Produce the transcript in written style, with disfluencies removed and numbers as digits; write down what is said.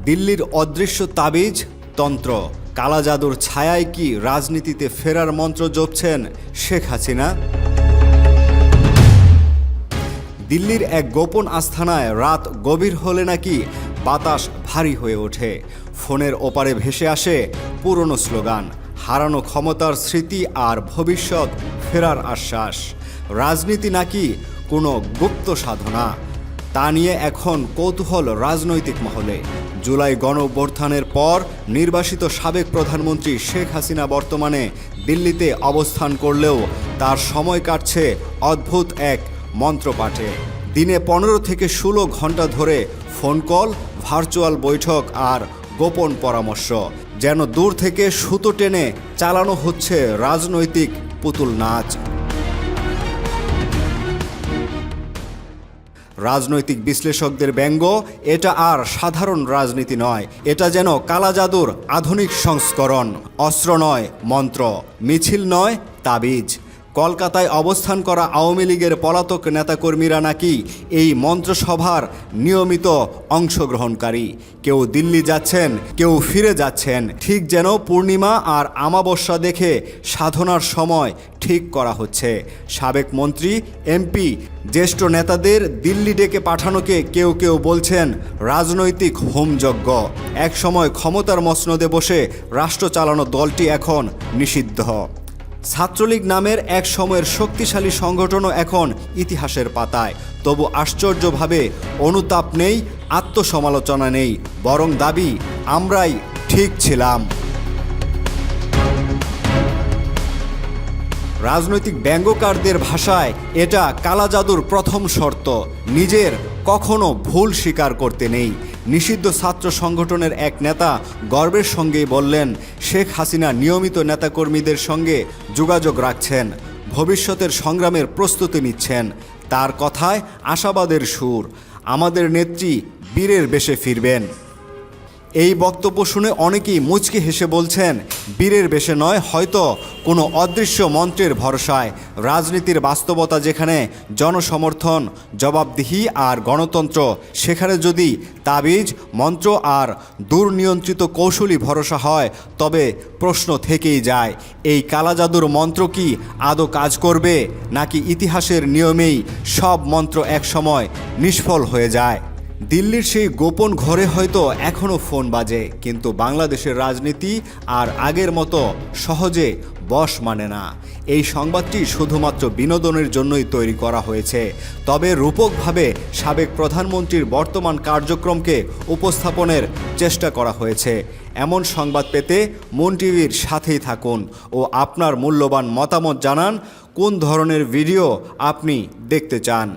দিল্লির অদৃশ্য তাবিজ তন্ত্র কালা জাদুর ছায়ায় কি রাজনীতিতে ফেরার মন্ত্র জপছেন শেখ হাসিনা? দিল্লির এক গোপন আস্তানায় রাত গভীর হলে নাকি বাতাস ভারী হয়ে ওঠে। ফোনের ওপারে ভেসে আসে পুরনো স্লোগান, হারানো ক্ষমতার স্মৃতি আর ভবিষ্যৎ ফেরার আশ্বাস। রাজনীতি নাকি কোনো গুপ্ত সাধনা, তা নিয়ে এখন কৌতূহল রাজনৈতিক মহলে। জুলাই গণঅভ্যুত্থানের পর নির্বাসিত সাবেক প্রধানমন্ত্রী শেখ হাসিনা বর্তমানে দিল্লিতে অবস্থান করলেও তার সময় কাটছে অদ্ভুত এক মন্ত্রপাঠে। দিনে 15 থেকে 16 ঘন্টা ধরে ফোন কল, ভার্চুয়াল বৈঠক আর গোপন পরামর্শ, যেন দূর থেকে সুতো টেনে চালানো হচ্ছে রাজনৈতিক পুতুল নাচ। রাজনৈতিক বিশ্লেষকদের ব্যঙ্গ, এটা আর সাধারণ রাজনীতি নয়, এটা যেন কালা জাদুর আধুনিক সংস্করণ। অস্ত্র নয় মন্ত্র, মিছিল নয় তাবিজ। কলকাতায় অবস্থান করা আওয়ামী লীগের পলাতক নেতাকর্মীরা নাকি এই মন্ত্রসভার নিয়মিত অংশগ্রহণকারী। কেউ দিল্লি যাচ্ছেন, কেউ ফিরে যাচ্ছেন, ঠিক যেন পূর্ণিমা আর আমাবস্যা দেখে সাধনার সময় ঠিক করা হচ্ছে। সাবেক মন্ত্রী, এমপি, জ্যেষ্ঠ নেতাদের দিল্লি ডেকে পাঠানোকে কেউ কেউ বলছেন রাজনৈতিক হোমযজ্ঞ। একসময় ক্ষমতার মসনদে বসে রাষ্ট্র চালানো দলটি এখন নিষিদ্ধ। ছাত্রলীগ নামের এক সময়ের শক্তিশালী সংগঠনও এখন ইতিহাসের পাতায়। তবু আশ্চর্যভাবে অনুতাপ নেই, আত্মসমালোচনা নেই, বরং দাবি আমরাই ঠিক ছিলাম। রাজনৈতিক ব্যঙ্গকারদের ভাষায় এটা কালা জাদুর প্রথম শর্ত, নিজের কখনো ভুল স্বীকার করতে নেই। নিষিদ্ধ ছাত্র সংগঠনের এক নেতা গর্বের সঙ্গেই বললেন, শেখ হাসিনা নিয়মিত নেতাকর্মীদের সঙ্গে যোগাযোগ রাখছেন, ভবিষ্যতের সংগ্রামের প্রস্তুতি নিচ্ছেন। তার কথায় আশাবাদের সুর, আমাদের নেত্রী বীরের বেশে ফিরবেন। এই বক্তব্য শুনে অনেকেই মুচকি হেসে বলছেন, বীরের বেশে নয়, হয়তো কোনো অদৃশ্য মন্ত্রের ভরসায়। রাজনীতির বাস্তবতা যেখানে জনসমর্থন, জবাবদিহি আর গণতন্ত্র, সেখানে যদি তাবিজ, মন্ত্র আর দুর্নিয়ন্ত্রিত কৌশলী ভরসা হয়, তবে প্রশ্ন থেকেই যায়, এই কালা জাদুর মন্ত্র কি আদৌ কাজ করবে, নাকি ইতিহাসের নিয়মেই সব মন্ত্র একসময় নিষ্ফল হয়ে যায়? দিল্লির সেই গোপন ঘরে হয়তো এখনও ফোন বাজে, কিন্তু বাংলাদেশের রাজনীতি আর আগের মতো সহজে বশ মানে না। এই সংবাদটি শুধুমাত্র বিনোদনের জন্যই তৈরি করা হয়েছে, তবে রূপকভাবে সাবেক প্রধানমন্ত্রীর বর্তমান কার্যক্রমকে উপস্থাপনের চেষ্টা করা হয়েছে। এমন সংবাদ পেতে মন টিভির সাথেই থাকুন ও আপনার মূল্যবান মতামত জানান। কোন ধরনের ভিডিও আপনি দেখতে চান?